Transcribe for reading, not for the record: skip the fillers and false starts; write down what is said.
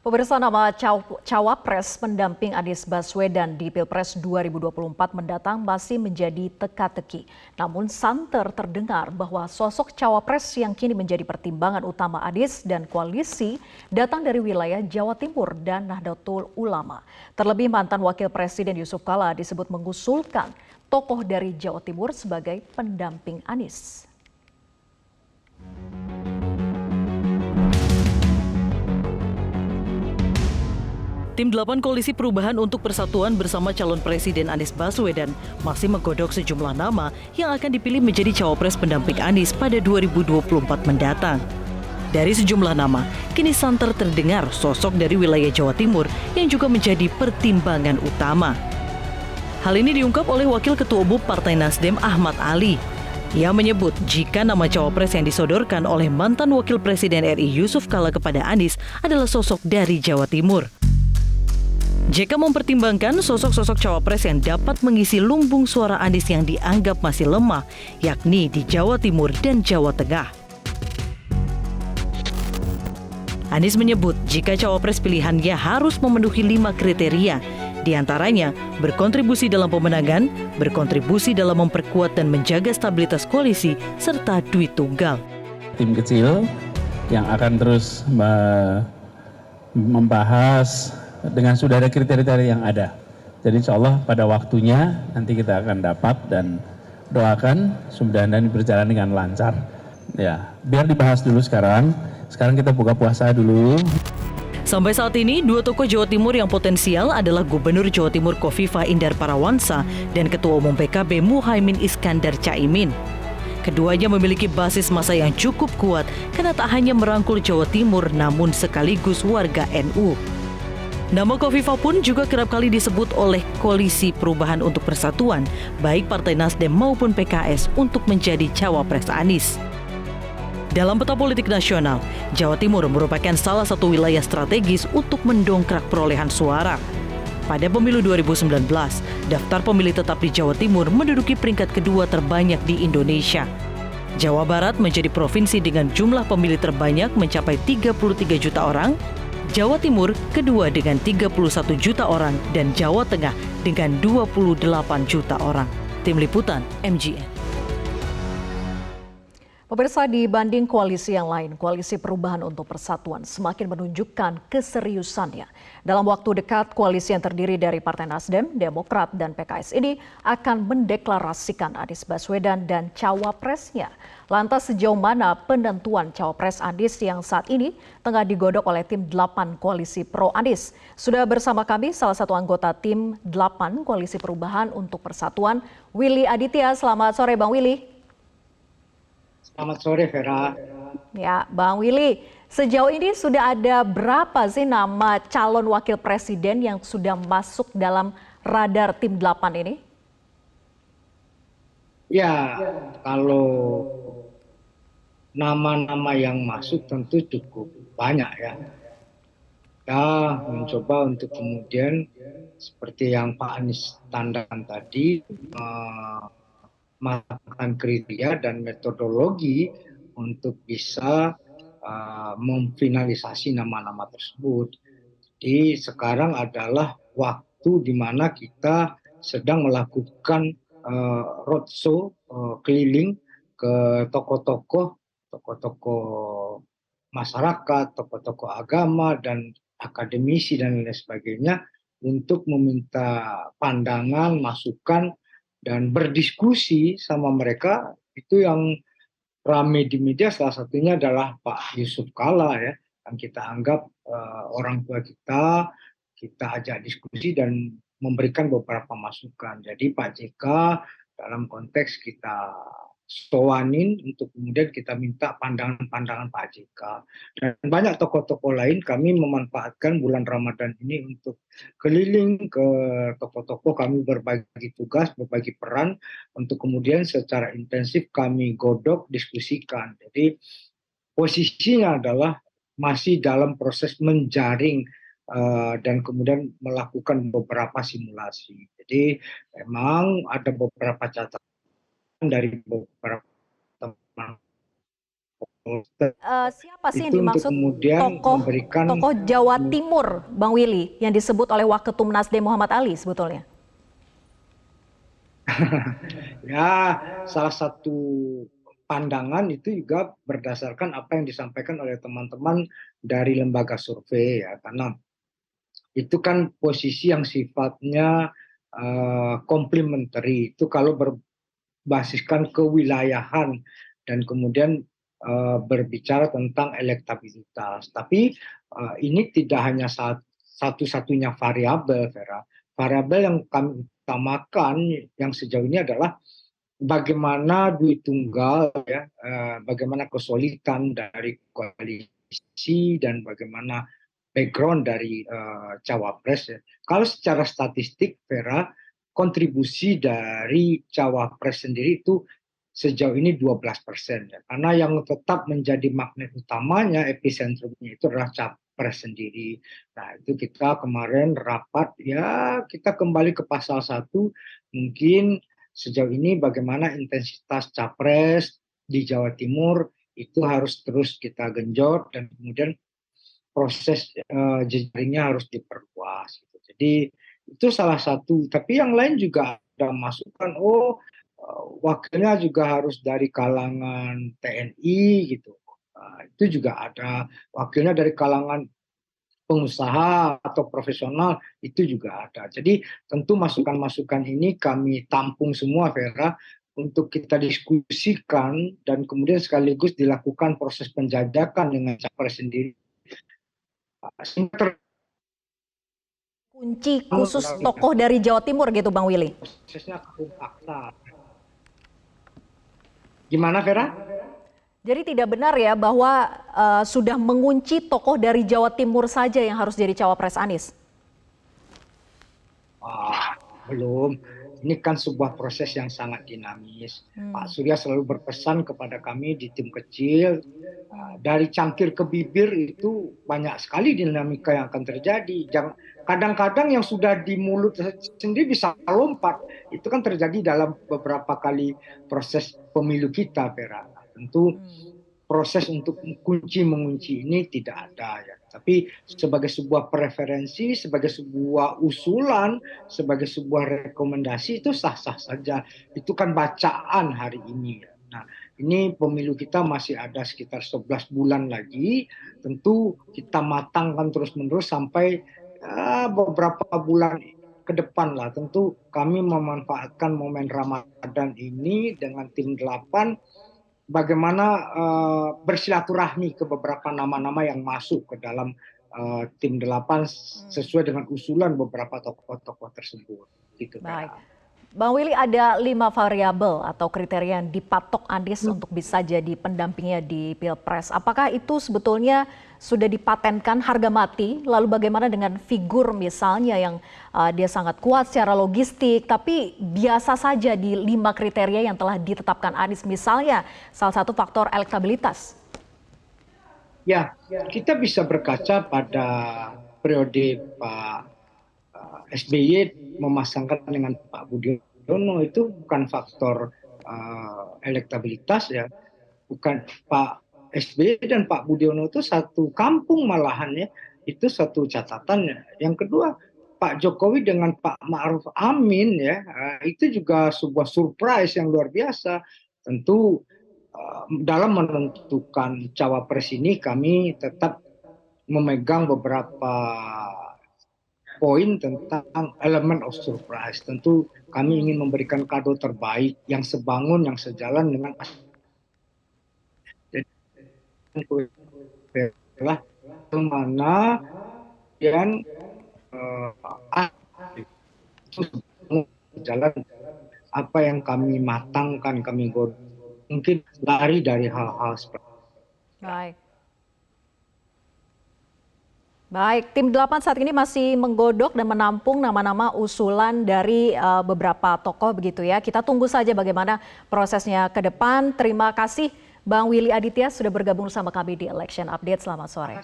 Pemirsa, nama cawapres pendamping Anies Baswedan di Pilpres 2024 mendatang masih menjadi teka-teki. Namun santer terdengar bahwa sosok cawapres yang kini menjadi pertimbangan utama Anies dan koalisi datang dari wilayah Jawa Timur dan Nahdlatul Ulama. Terlebih mantan Wakil Presiden Yusuf Kala disebut mengusulkan tokoh dari Jawa Timur sebagai pendamping Anies. Tim 8 Koalisi Perubahan untuk Persatuan bersama calon Presiden Anies Baswedan masih menggodok sejumlah nama yang akan dipilih menjadi cawapres pendamping Anies pada 2024 mendatang. Dari sejumlah nama, kini santer terdengar sosok dari wilayah Jawa Timur yang juga menjadi pertimbangan utama. Hal ini diungkap oleh Wakil Ketua Umum Partai Nasdem Ahmad Ali. Ia menyebut jika nama cawapres yang disodorkan oleh mantan Wakil Presiden RI Yusuf Kala kepada Anies adalah sosok dari Jawa Timur. JK mempertimbangkan sosok-sosok cawapres yang dapat mengisi lumbung suara Anies yang dianggap masih lemah, yakni di Jawa Timur dan Jawa Tengah. Anies menyebut jika cawapres pilihannya harus memenuhi 5 kriteria, diantaranya berkontribusi dalam pemenangan, berkontribusi dalam memperkuat dan menjaga stabilitas koalisi, serta duit tunggal. Tim kecil yang akan terus membahas dengan sudah ada kriteria yang ada. Jadi insya Allah pada waktunya nanti kita akan dapat dan doakan mudah-mudahan berjalan dengan lancar. Ya, biar dibahas dulu sekarang. Sekarang kita buka puasa dulu. Sampai saat ini, dua tokoh Jawa Timur yang potensial adalah Gubernur Jawa Timur Khofifah Indar Parawansa dan Ketua Umum PKB Muhaimin Iskandar Caimin. Keduanya memiliki basis massa yang cukup kuat karena tak hanya merangkul Jawa Timur namun sekaligus warga NU. Nama Khofifah pun juga kerap kali disebut oleh Koalisi Perubahan untuk Persatuan, baik Partai Nasdem maupun PKS untuk menjadi cawapres Anies. Dalam peta politik nasional, Jawa Timur merupakan salah satu wilayah strategis untuk mendongkrak perolehan suara. Pada pemilu 2019, daftar pemilih tetap di Jawa Timur menduduki peringkat kedua terbanyak di Indonesia. Jawa Barat menjadi provinsi dengan jumlah pemilih terbanyak mencapai 33 juta orang, Jawa Timur kedua dengan 31 juta orang, dan Jawa Tengah dengan 28 juta orang. Tim Liputan MGN. Pemirsa, dibanding koalisi yang lain, Koalisi Perubahan untuk Persatuan semakin menunjukkan keseriusannya. Dalam waktu dekat, koalisi yang terdiri dari Partai Nasdem, Demokrat, dan PKS ini akan mendeklarasikan Anies Baswedan dan cawapresnya. Lantas sejauh mana penentuan cawapres Anies yang saat ini tengah digodok oleh tim 8 Koalisi Pro Anies? Sudah bersama kami salah satu anggota tim 8 Koalisi Perubahan untuk Persatuan, Willy Aditya. Selamat sore Bang Willy. Selamat sore, Vera. Ya, Bang Willy, sejauh ini sudah ada berapa sih nama calon wakil presiden yang sudah masuk dalam radar tim 8 ini? Ya, kalau nama-nama yang masuk tentu cukup banyak ya. Kita mencoba untuk kemudian seperti yang Pak Anies tandakan tadi, matangkan kriteria dan metodologi untuk bisa memfinalisasi nama-nama tersebut. Jadi sekarang adalah waktu di mana kita sedang melakukan roadshow keliling ke tokoh-tokoh masyarakat, tokoh-tokoh agama dan akademisi dan lain sebagainya untuk meminta pandangan, masukan dan berdiskusi sama mereka. Itu yang ramai di media, salah satunya adalah Pak Yusuf Kala ya, yang kita anggap orang tua kita ajak diskusi dan memberikan beberapa masukan. Jadi Pak JK dalam konteks kita soanin untuk kemudian kita minta pandangan-pandangan Pak JK. Dan banyak tokoh-tokoh lain, kami memanfaatkan bulan Ramadan ini untuk keliling ke tokoh-tokoh, kami berbagi tugas, berbagi peran untuk kemudian secara intensif kami godok, diskusikan. Jadi posisinya adalah masih dalam proses menjaring dan kemudian melakukan beberapa simulasi. Jadi memang ada beberapa catatan dari beberapa teman Siapa sih yang itu untuk dimaksud kemudian tokoh memberikan tokoh Jawa Timur, Bang Willy, yang disebut oleh Waketum Nasdem Muhammad Ali sebetulnya? ya salah satu pandangan itu juga berdasarkan apa yang disampaikan oleh teman-teman dari lembaga survei ya, karena itu kan posisi yang sifatnya komplementari. Itu kalau berbasiskan kewilayahan dan kemudian berbicara tentang elektabilitas. Tapi ini tidak hanya satu-satunya variabel, Vera. Variabel yang kami utamakan yang sejauh ini adalah bagaimana duit tunggal, ya, bagaimana kesulitan dari koalisi dan bagaimana background dari cawapres. Ya. Kalau secara statistik, Vera, kontribusi dari cawapres sendiri itu sejauh ini 12%. Ya. Karena yang tetap menjadi magnet utamanya, epicentrumnya itu adalah capres sendiri. Nah, itu kita kemarin rapat, ya kita kembali ke pasal 1, mungkin sejauh ini bagaimana intensitas capres di Jawa Timur itu harus terus kita genjot dan kemudian proses jejaringnya harus diperluas. Gitu. Jadi itu salah satu. Tapi yang lain juga ada masukan. Wakilnya juga harus dari kalangan TNI gitu. Itu juga ada wakilnya dari kalangan pengusaha atau profesional, itu juga ada. Jadi tentu masukan-masukan ini kami tampung semua, Vera, untuk kita diskusikan dan kemudian sekaligus dilakukan proses penjajakan dengan capres sendiri. Kunci khusus tokoh dari Jawa Timur gitu, Bang Willy? Prosesnya fakta. Gimana, Vera? Jadi tidak benar ya bahwa sudah mengunci tokoh dari Jawa Timur saja yang harus jadi cawapres Anies? Belum. Ini kan sebuah proses yang sangat dinamis. Pak Surya selalu berpesan kepada kami di tim kecil, dari cangkir ke bibir itu banyak sekali dinamika yang akan terjadi. Kadang-kadang yang sudah di mulut sendiri bisa lompat. Itu kan terjadi dalam beberapa kali proses pemilu kita, Vera. Tentu proses untuk mengunci ini tidak ada ya. Tapi sebagai sebuah preferensi, sebagai sebuah usulan, sebagai sebuah rekomendasi itu sah-sah saja. Itu kan bacaan hari ini. Nah, ini pemilu kita masih ada sekitar 11 bulan lagi. Tentu kita matangkan terus-menerus sampai beberapa bulan ke depan lah. Tentu kami memanfaatkan momen Ramadan ini dengan tim 8 bagaimana bersilaturahmi ke beberapa nama-nama yang masuk ke dalam tim 8 sesuai dengan usulan beberapa tokoh-tokoh tersebut. Gitu, baik. Bang Willy, ada 5 variabel atau kriteria yang dipatok Anies untuk bisa jadi pendampingnya di Pilpres. Apakah itu sebetulnya sudah dipatenkan harga mati? Lalu bagaimana dengan figur misalnya yang dia sangat kuat secara logistik, tapi biasa saja di 5 kriteria yang telah ditetapkan Anies, misalnya salah satu faktor elektabilitas? Ya, kita bisa berkaca pada periode Pak SBY memasangkan dengan Pak Budiono, itu bukan faktor elektabilitas ya, bukan. Pak SBY dan Pak Budiono itu satu kampung malahan ya, itu satu catatannya. Yang kedua, Pak Jokowi dengan Pak Ma'ruf Amin ya, itu juga sebuah surprise yang luar biasa. Tentu dalam menentukan cawapres ini kami tetap memegang beberapa poin tentang elemen of surprise. Tentu kami ingin memberikan kado terbaik yang sebangun, yang sejalan dengan adalah mana yang jalan apa yang kami matangkan, kami mungkin lari dari hal-hal seperti itu. Baik. Baik, tim 8 saat ini masih menggodok dan menampung nama-nama usulan dari beberapa tokoh begitu ya. Kita tunggu saja bagaimana prosesnya ke depan. Terima kasih Bang Willy Aditya sudah bergabung bersama kami di Election Update. Selamat sore.